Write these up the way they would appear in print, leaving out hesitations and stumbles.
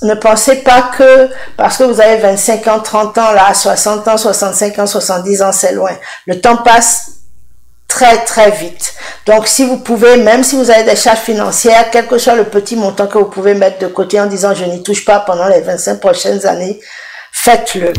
ne pensez pas que parce que vous avez 25 ans, 30 ans, là, 60 ans, 65 ans, 70 ans, c'est loin. Le temps passe très très vite. Donc si vous pouvez, même si vous avez des charges financières, quel que soit le petit montant que vous pouvez mettre de côté en disant je n'y touche pas pendant les 25 prochaines années, faites-le.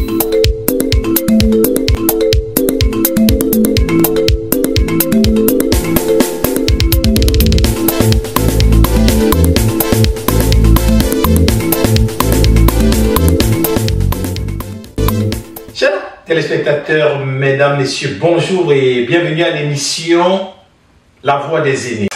Chers téléspectateurs, mesdames, messieurs, bonjour et bienvenue à l'émission La Voix des aînés.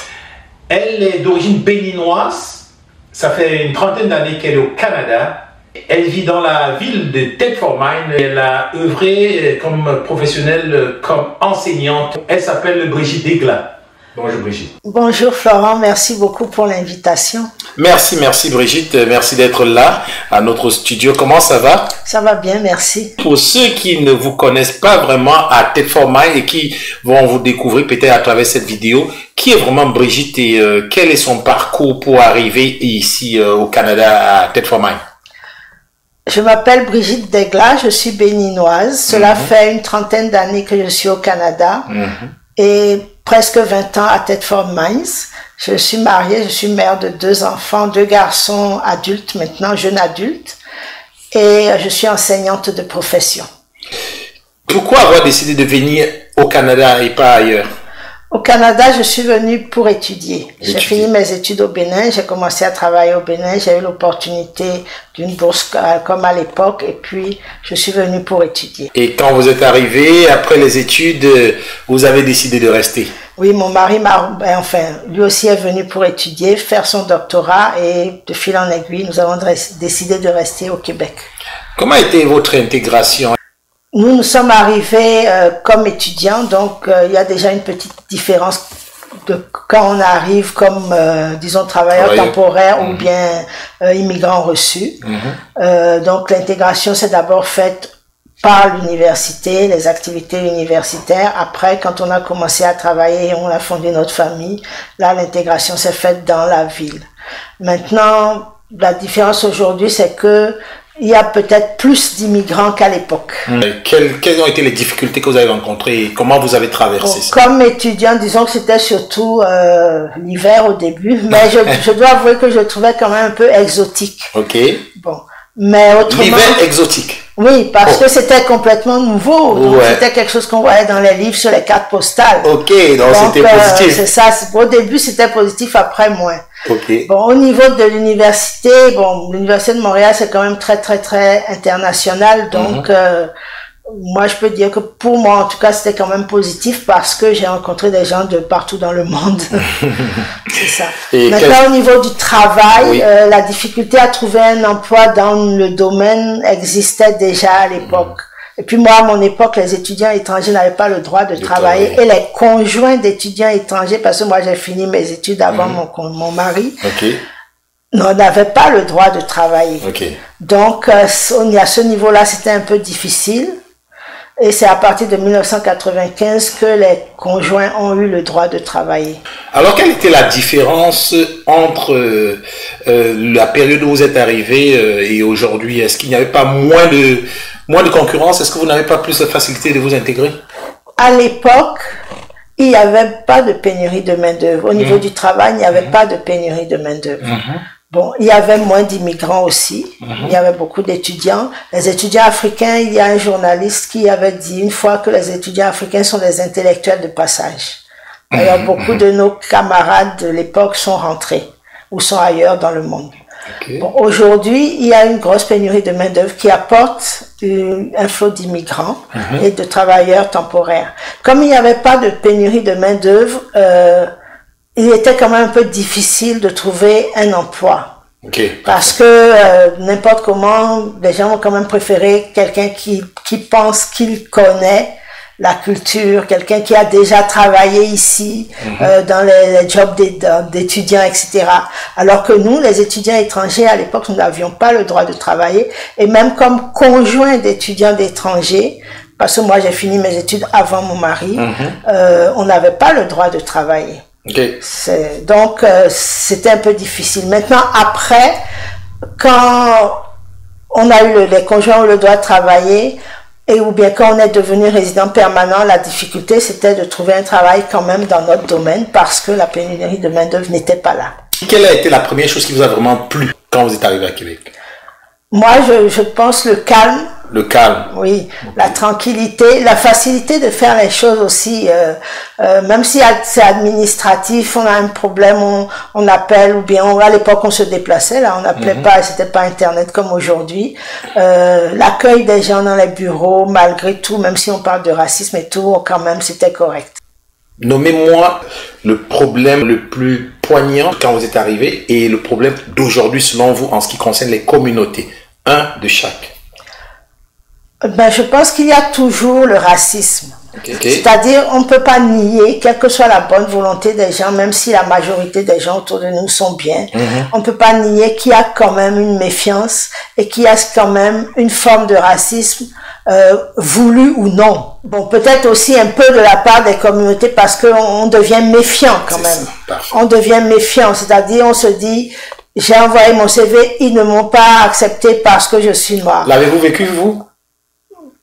Elle est d'origine béninoise, ça fait une trentaine d'années qu'elle est au Canada. Elle vit dans la ville de Thetford Mines. Elle a œuvré comme professionnelle, comme enseignante. Elle s'appelle Brigitte Degla. Bonjour Brigitte. Bonjour Florent, merci beaucoup pour l'invitation. Merci Brigitte, merci d'être là à notre studio. Comment ça va? Ça va bien, merci. Pour ceux qui ne vous connaissent pas vraiment à Thetford Mines et qui vont vous découvrir peut-être à travers cette vidéo, qui est vraiment Brigitte et quel est son parcours pour arriver ici au Canada à Thetford Mines? Je m'appelle Brigitte Degla, je suis béninoise. Cela fait une trentaine d'années que je suis au Canada et presque 20 ans à Thetford Mines. Je suis mariée, je suis mère de 2 enfants, 2 garçons adultes maintenant, jeunes adultes, et je suis enseignante de profession. Pourquoi avoir décidé de venir au Canada et pas ailleurs? Au Canada, je suis venue pour étudier. J'ai fini mes études au Bénin, j'ai commencé à travailler au Bénin, j'ai eu l'opportunité d'une bourse comme à l'époque et puis je suis venue pour étudier. Et quand vous êtes arrivé, après les études, vous avez décidé de rester? Oui, mon mari lui aussi est venu pour étudier, faire son doctorat et de fil en aiguille, nous avons décidé de rester au Québec. Comment a été votre intégration? Nous sommes arrivés comme étudiants, donc il y a déjà une petite différence de quand on arrive comme, disons, travailleurs temporaires ou bien immigrants reçus. Donc l'intégration s'est d'abord faite par l'université, les activités universitaires. Après, quand on a commencé à travailler et on a fondé notre famille, là l'intégration s'est faite dans la ville. Maintenant, la différence aujourd'hui, c'est que il y a peut-être plus d'immigrants qu'à l'époque. Quelles ont été les difficultés que vous avez rencontrées et comment vous avez traversé ça? Comme étudiant, disons que c'était surtout l'hiver au début, mais je dois avouer que je trouvais quand même un peu exotique. Ok. Bon, mais autrement... L'hiver exotique? Oui, parce que c'était complètement nouveau. Donc c'était quelque chose qu'on voyait dans les livres sur les cartes postales. Ok, donc c'était positif. C'est ça. Au début, c'était positif, après moins. Okay. Bon, au niveau de l'université, l'université de Montréal, c'est quand même très international. Donc, moi, je peux dire que pour moi, en tout cas, c'était quand même positif parce que j'ai rencontré des gens de partout dans le monde. C'est ça. Et maintenant, au niveau du travail, la difficulté à trouver un emploi dans le domaine existait déjà à l'époque. Et puis moi, à mon époque, les étudiants étrangers n'avaient pas le droit de travailler. Et les conjoints d'étudiants étrangers, parce que moi j'ai fini mes études avant mon mari, n'avaient pas le droit de travailler. Donc à ce niveau-là, c'était un peu difficile. Et c'est à partir de 1995 que les conjoints ont eu le droit de travailler. Alors, quelle était la différence entre la période où vous êtes arrivé et aujourd'hui? Est-ce qu'il n'y avait pas moins de concurrence? Est-ce que vous n'avez pas plus de facilité de vous intégrer? À l'époque, il n'y avait pas de pénurie de main-d'œuvre. Au niveau du travail, il n'y avait pas de pénurie de main-d'œuvre. Bon, il y avait moins d'immigrants aussi. Il y avait beaucoup d'étudiants. Les étudiants africains, il y a un journaliste qui avait dit une fois que les étudiants africains sont des intellectuels de passage. D'ailleurs, beaucoup de nos camarades de l'époque sont rentrés ou sont ailleurs dans le monde. Bon, aujourd'hui, il y a une grosse pénurie de main-d'œuvre qui apporte un flot d'immigrants et de travailleurs temporaires. Comme il n'y avait pas de pénurie de main-d'œuvre, il était quand même un peu difficile de trouver un emploi. Parce que n'importe comment, les gens vont quand même préférer quelqu'un qui pense qu'il connaît la culture, quelqu'un qui a déjà travaillé ici dans les jobs d'étudiants, etc. Alors que nous, les étudiants étrangers, à l'époque, nous n'avions pas le droit de travailler. Et même comme conjoint d'étudiants d'étrangers, parce que moi j'ai fini mes études avant mon mari, on n'avait pas le droit de travailler. Donc c'était un peu difficile. Maintenant, après, quand on a eu les conjoints où le droit de travailler, et ou bien quand on est devenu résident permanent, la difficulté c'était de trouver un travail quand même dans notre domaine parce que la pénurie de main-d'œuvre n'était pas là. Quelle a été la première chose qui vous a vraiment plu quand vous êtes arrivé à Québec? Moi, je pense le calme. Le calme. Oui, la tranquillité, la facilité de faire les choses aussi. Même si c'est administratif, on a un problème, on appelle, ou bien à l'époque on se déplaçait, là on n'appelait pas, c'était pas Internet comme aujourd'hui. L'accueil des gens dans les bureaux, malgré tout, même si on parle de racisme et tout, quand même c'était correct. Nommez-moi le problème le plus poignant quand vous êtes arrivé et le problème d'aujourd'hui selon vous en ce qui concerne les communautés. Un de chaque. Ben, je pense qu'il y a toujours le racisme. Okay. C'est-à-dire, on ne peut pas nier, quelle que soit la bonne volonté des gens, même si la majorité des gens autour de nous sont bien, on ne peut pas nier qu'il y a quand même une méfiance et qu'il y a quand même une forme de racisme voulu ou non. Bon, peut-être aussi un peu de la part des communautés parce qu'on devient méfiant quand même. On devient méfiant, c'est-à-dire on se dit, j'ai envoyé mon CV, ils ne m'ont pas accepté parce que je suis noire. L'avez-vous vécu vous?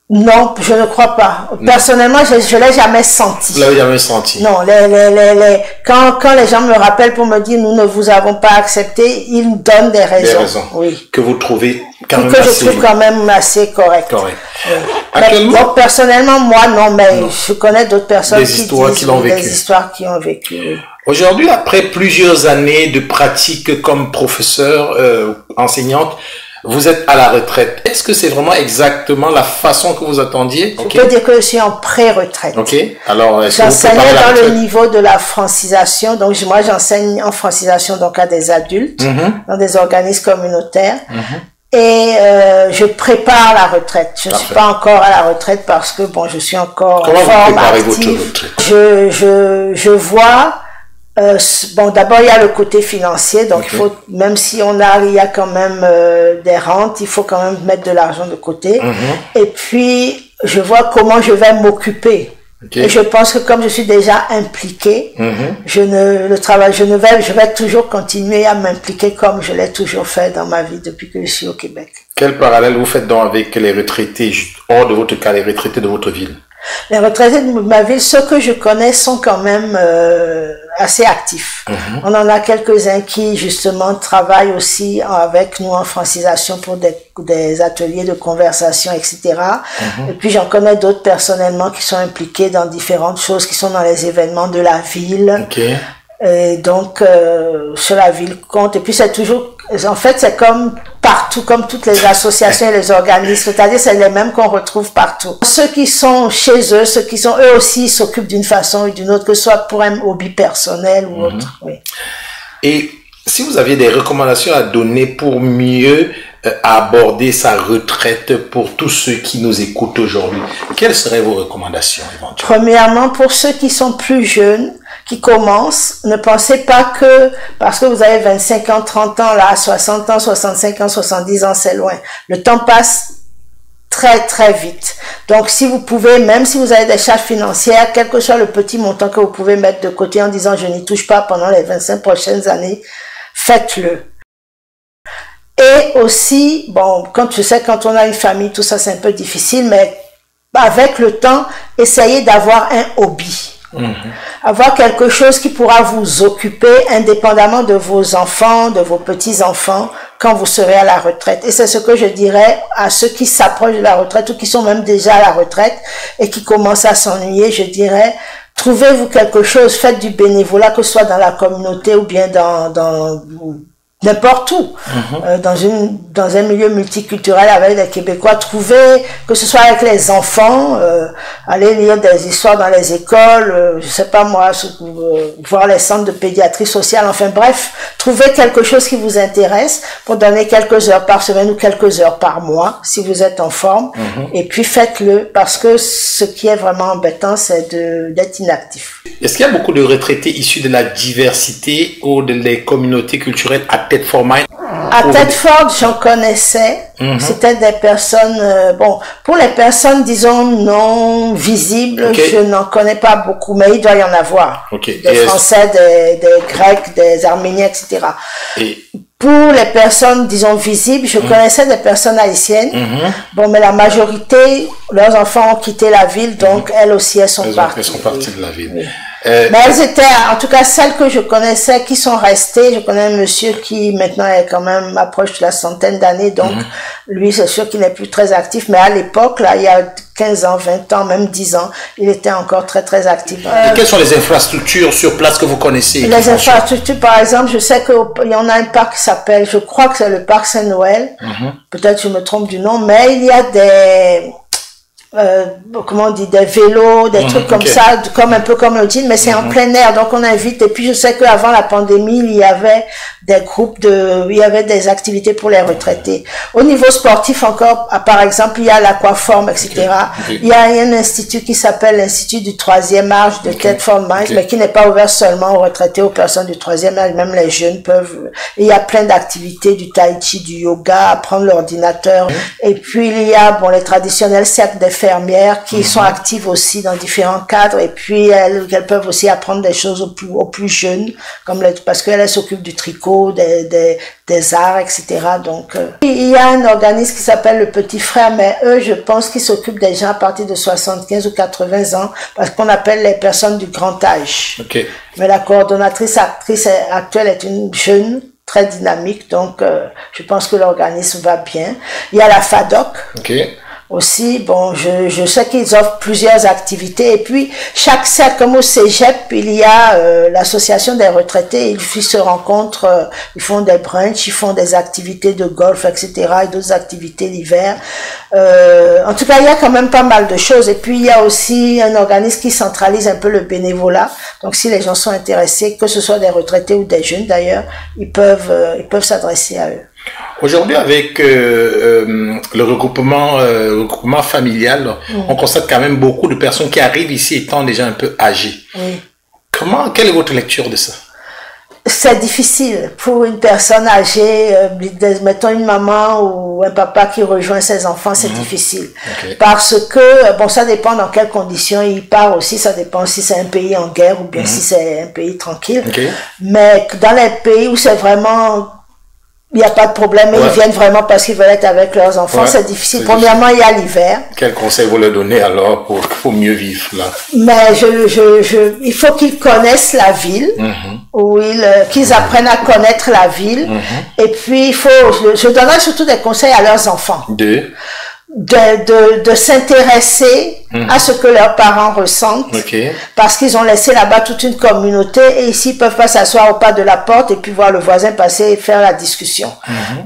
Non, je ne crois pas. Personnellement, je ne l'ai jamais senti. Vous l'avez jamais senti? Non, quand les gens me rappellent pour me dire nous ne vous avons pas accepté, ils me donnent des raisons. Des raisons. Oui. Que vous trouvez quand même que je trouve quand même assez correct. Correct. Oui. Donc, personnellement, moi, non, mais je connais d'autres personnes qui ont vécu. Des histoires qui ont vécu. Oui. Aujourd'hui, après plusieurs années de pratique comme professeur, enseignante, vous êtes à la retraite. Est-ce que c'est vraiment exactement la façon que vous attendiez? Je peux dire que je suis en pré-retraite. Ok. Alors, j'enseignais dans le niveau de la francisation. Donc, moi, j'enseigne en francisation donc à des adultes, dans des organismes communautaires. Et je prépare la retraite. Je ne suis pas encore à la retraite parce que, bon, je suis encore en forme active. Je vois... bon, d'abord il y a le côté financier, donc il faut, même si il y a quand même des rentes, il faut quand même mettre de l'argent de côté. Et puis je vois comment je vais m'occuper. Et je pense que comme je suis déjà impliquée, je vais toujours continuer à m'impliquer comme je l'ai toujours fait dans ma vie depuis que je suis au Québec. Quel parallèle vous faites donc avec les retraités hors de votre cas, les retraités de votre ville? Les retraités de ma ville, ceux que je connais sont quand même assez actifs. On en a quelques-uns qui justement travaillent aussi avec nous en francisation pour des ateliers de conversation, etc. Et puis j'en connais d'autres personnellement qui sont impliqués dans différentes choses, qui sont dans les événements de la ville. Et donc sur la ville compte. Et puis c'est toujours, en fait c'est comme partout, comme toutes les associations et les organismes, c'est-à-dire c'est les mêmes qu'on retrouve partout. Ceux qui sont chez eux, ceux qui sont eux aussi s'occupent d'une façon ou d'une autre, que ce soit pour un hobby personnel ou autre. Oui. Et si vous aviez des recommandations à donner pour mieux aborder sa retraite pour tous ceux qui nous écoutent aujourd'hui, quelles seraient vos recommandations éventuellement? Premièrement, pour ceux qui sont plus jeunes, qui commencent, ne pensez pas que parce que vous avez 25 ans, 30 ans, là, 60 ans, 65 ans, 70 ans, c'est loin. Le temps passe très très vite. Donc si vous pouvez, même si vous avez des charges financières, quel que soit le petit montant que vous pouvez mettre de côté en disant je n'y touche pas pendant les 25 prochaines années, faites-le. Et aussi, bon, je sais quand on a une famille, tout ça c'est un peu difficile, mais avec le temps, essayez d'avoir un hobby. Avoir quelque chose qui pourra vous occuper indépendamment de vos enfants, de vos petits-enfants, quand vous serez à la retraite. Et c'est ce que je dirais à ceux qui s'approchent de la retraite ou qui sont même déjà à la retraite et qui commencent à s'ennuyer, je dirais, trouvez-vous quelque chose, faites du bénévolat, que ce soit dans la communauté ou bien dans n'importe où, dans un milieu multiculturel avec des Québécois, trouvez, que ce soit avec les enfants, aller lire des histoires dans les écoles, je sais pas moi, voir les centres de pédiatrie sociale, enfin bref, trouvez quelque chose qui vous intéresse pour donner quelques heures par semaine ou quelques heures par mois, si vous êtes en forme, et puis faites-le, parce que ce qui est vraiment embêtant, c'est d'être inactif. Est-ce qu'il y a beaucoup de retraités issus de la diversité ou des communautés culturelles à Thetford-Mines? À Thetford, j'en connaissais. C'était des personnes, bon, pour les personnes, disons, non visibles, je n'en connais pas beaucoup, mais il doit y en avoir. Des Français, des Grecs, des Arméniens, etc. Pour les personnes, disons, visibles, je connaissais des personnes haïtiennes. Bon, mais la majorité, leurs enfants ont quitté la ville, donc elles aussi, elles sont parties. Elles sont parties de la ville. Oui. Mais elles étaient, en tout cas, celles que je connaissais qui sont restées. Je connais un monsieur qui maintenant est quand même approche de la centaine d'années, donc lui, c'est sûr qu'il n'est plus très actif, mais à l'époque, là, il y a 15 ans, 20 ans, même 10 ans, il était encore très, très actif. Et quelles sont les infrastructures sur place que vous connaissez? Les infrastructures, par exemple, je sais qu'il y en a un parc qui s'appelle, je crois que c'est le parc Saint-Noël, peut-être je me trompe du nom, mais il y a des... comment on dit, des vélos, des trucs comme ça, comme un peu comme le dit, mais c'est en plein air, donc on invite. Et puis je sais qu'avant la pandémie, il y avait des groupes il y avait des activités pour les retraités. Au niveau sportif encore, par exemple, il y a l'aquaforme, etc. Il y a un institut qui s'appelle l'Institut du 3e âge de Thetford Mines, mais qui n'est pas ouvert seulement aux retraités, aux personnes du 3e âge, même les jeunes peuvent. Il y a plein d'activités, du tai chi, du yoga, apprendre l'ordinateur. Et puis il y a, bon, les traditionnels cercles des fermières qui sont actives aussi dans différents cadres, et puis elles peuvent aussi apprendre des choses aux plus jeunes, comme parce qu'elles s'occupent du tricot, des arts, etc. Donc, il y a un organisme qui s'appelle le Petit Frère, mais eux, je pense qu'ils s'occupent des gens à partir de 75 ou 80 ans, parce qu'on appelle les personnes du grand âge. Mais la coordonnatrice actuelle est une jeune, très dynamique, donc je pense que l'organisme va bien. Il y a la FADOC. Aussi, bon, je sais qu'ils offrent plusieurs activités, et puis chaque cercle, comme au Cégep, il y a l'association des retraités, ils se rencontrent, ils font des brunchs, ils font des activités de golf, etc., et d'autres activités l'hiver. En tout cas, il y a quand même pas mal de choses, et puis il y a aussi un organisme qui centralise un peu le bénévolat, donc si les gens sont intéressés, que ce soit des retraités ou des jeunes d'ailleurs, ils peuvent s'adresser à eux. Aujourd'hui, avec le regroupement familial, on constate quand même beaucoup de personnes qui arrivent ici étant déjà un peu âgées. Quelle est votre lecture de ça? C'est difficile pour une personne âgée, mettons une maman ou un papa qui rejoint ses enfants, c'est difficile. Parce que, bon, ça dépend dans quelles conditions il part aussi, ça dépend si c'est un pays en guerre ou bien si c'est un pays tranquille. Mais dans les pays où c'est vraiment... il n'y a pas de problème, mais ils viennent vraiment parce qu'ils veulent être avec leurs enfants. C'est difficile. Premièrement, il y a l'hiver. Quel conseil vous leur donnez alors pour mieux vivre là? Mais il faut qu'ils connaissent la ville, qu'ils apprennent à connaître la ville. Et puis, je donnerai surtout des conseils à leurs enfants. De s'intéresser à ce que leurs parents ressentent, parce qu'ils ont laissé là-bas toute une communauté, et ici ils peuvent pas s'asseoir au pas de la porte et puis voir le voisin passer et faire la discussion.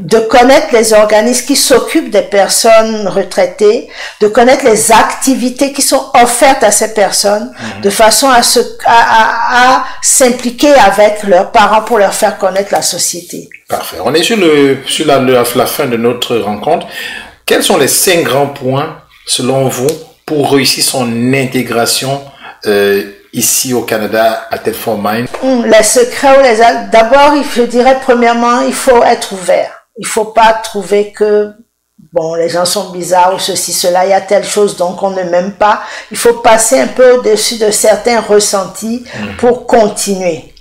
De connaître les organismes qui s'occupent des personnes retraitées, de connaître les activités qui sont offertes à ces personnes, de façon à s'impliquer avec leurs parents pour leur faire connaître la société. Parfait. On est sur la fin de notre rencontre. Quels sont les 5 grands points, selon vous, pour réussir son intégration ici au Canada à Thetford Mines? Les secrets, d'abord, je dirais premièrement, il faut être ouvert. Il faut pas trouver que, bon, les gens sont bizarres ou ceci, cela, il y a telle chose, donc on ne m'aime pas. Il faut passer un peu au-dessus de certains ressentis pour continuer.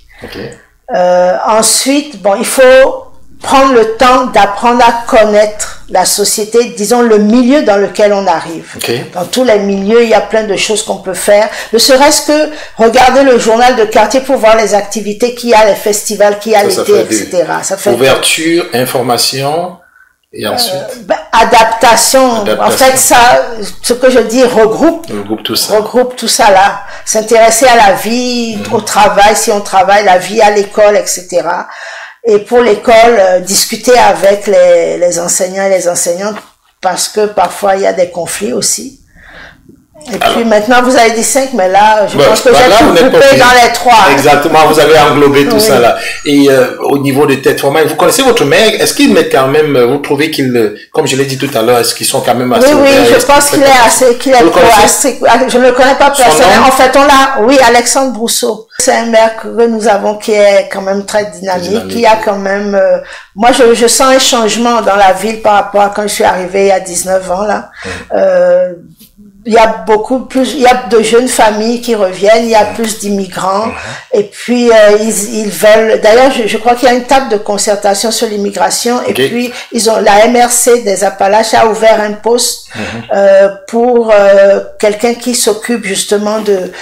Ensuite, bon, il faut prendre le temps d'apprendre à connaître la société, disons le milieu dans lequel on arrive. Dans tous les milieux, il y a plein de choses qu'on peut faire. Ne serait-ce que regarder le journal de quartier pour voir les activités qu'il y a, les festivals qu'il y a l'été, etc. Ça fait ouverture, information, et ensuite adaptation. En fait, ça, ce que je dis, regroupe tout ça là. S'intéresser à la vie, au travail, si on travaille, la vie à l'école, etc. Et pour l'école, discuter avec les enseignants et les enseignantes, parce que parfois il y a des conflits aussi. Et puis maintenant, vous avez dit 5, mais là, je pense que j'ai tout coupé dans les 3. Exactement, vous avez englobé tout ça là. Et au niveau de Thetford Mines, vous connaissez votre mère, est-ce qu'il met quand même, vous trouvez qu'il, comme je l'ai dit tout à l'heure, est-ce qu'ils sont quand même assez Oui, je pense qu'il est assez, je ne le connais pas personnellement. En fait, Alexandre Brousseau. C'est un maire que nous avons qui est quand même très dynamique, qui a quand même, moi je sens un changement dans la ville par rapport à quand je suis arrivée il y a 19 ans là. il y a beaucoup plus, il y a de jeunes familles qui reviennent, il y a plus d'immigrants, et puis ils veulent, d'ailleurs je crois qu'il y a une table de concertation sur l'immigration, et puis la MRC des Appalaches a ouvert un poste pour quelqu'un qui s'occupe justement de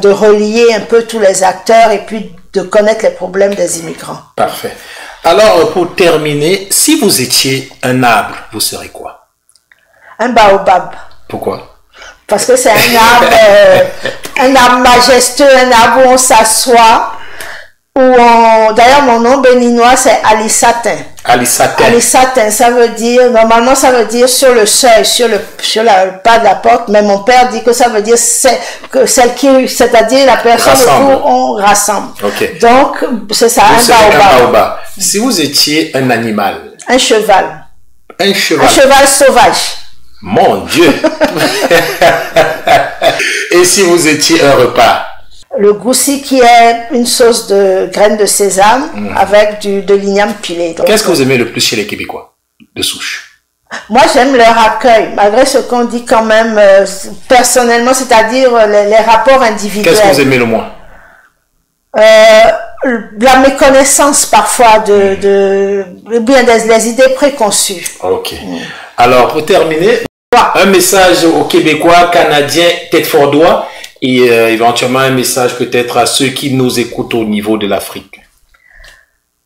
relier un peu tous les acteurs et puis de connaître les problèmes des immigrants. Parfait. Alors pour terminer, si vous étiez un arbre, vous serez quoi? Un baobab. Pourquoi? Parce que c'est un arbre majestueux, un arbre où on s'assoit, d'ailleurs mon nom béninois c'est Alisatin. Alisatin. Alisatin, ça veut dire, normalement ça veut dire sur le seuil, sur le pas de la porte, mais mon père dit que ça veut dire c'est-à-dire la personne où on rassemble. Okay. Donc c'est ça, un baobab. Si vous étiez un animal. Un cheval. Un cheval. Un cheval sauvage. Mon Dieu. Et si vous étiez un repas? Le goussi qui est une sauce de graines de sésame avec de l'igname pilé. Qu'est-ce que vous aimez le plus chez les Québécois de souche? Moi j'aime leur accueil, malgré ce qu'on dit quand même personnellement, c'est-à-dire les rapports individuels. Qu'est-ce que vous aimez le moins? La méconnaissance parfois bien des idées préconçues. Ok. Alors pour terminer, un message aux Québécois, Canadiens, Thetfordois et éventuellement un message peut-être à ceux qui nous écoutent au niveau de l'Afrique.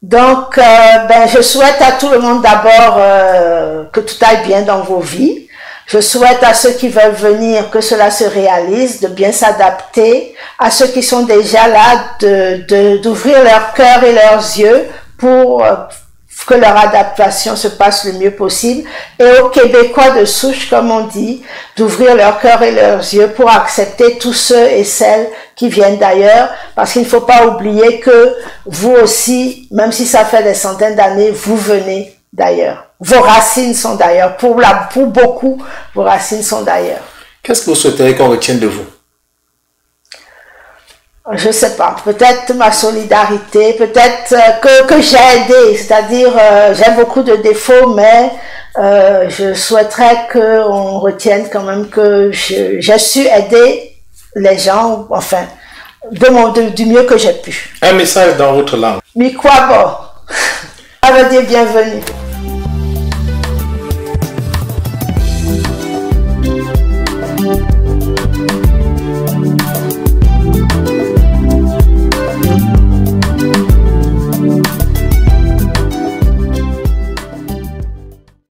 Donc, je souhaite à tout le monde d'abord que tout aille bien dans vos vies. Je souhaite à ceux qui veulent venir que cela se réalise, de bien s'adapter. À ceux qui sont déjà là, d'ouvrir leur cœur et leurs yeux pour que leur adaptation se passe le mieux possible, et aux Québécois de souche, comme on dit, d'ouvrir leur cœur et leurs yeux pour accepter tous ceux et celles qui viennent d'ailleurs, parce qu'il ne faut pas oublier que vous aussi, même si ça fait des centaines d'années, vous venez d'ailleurs. Vos racines sont d'ailleurs. Pour beaucoup, vos racines sont d'ailleurs. Qu'est-ce que vous souhaiteriez qu'on retienne de vous? Je sais pas, peut-être ma solidarité, peut-être que j'ai aidé, c'est-à-dire j'ai beaucoup de défauts, mais je souhaiterais qu'on retienne quand même que j'ai su aider les gens, enfin, du mieux que j'ai pu. Un message dans votre langue. Mikwabo, ça veut dire bienvenue.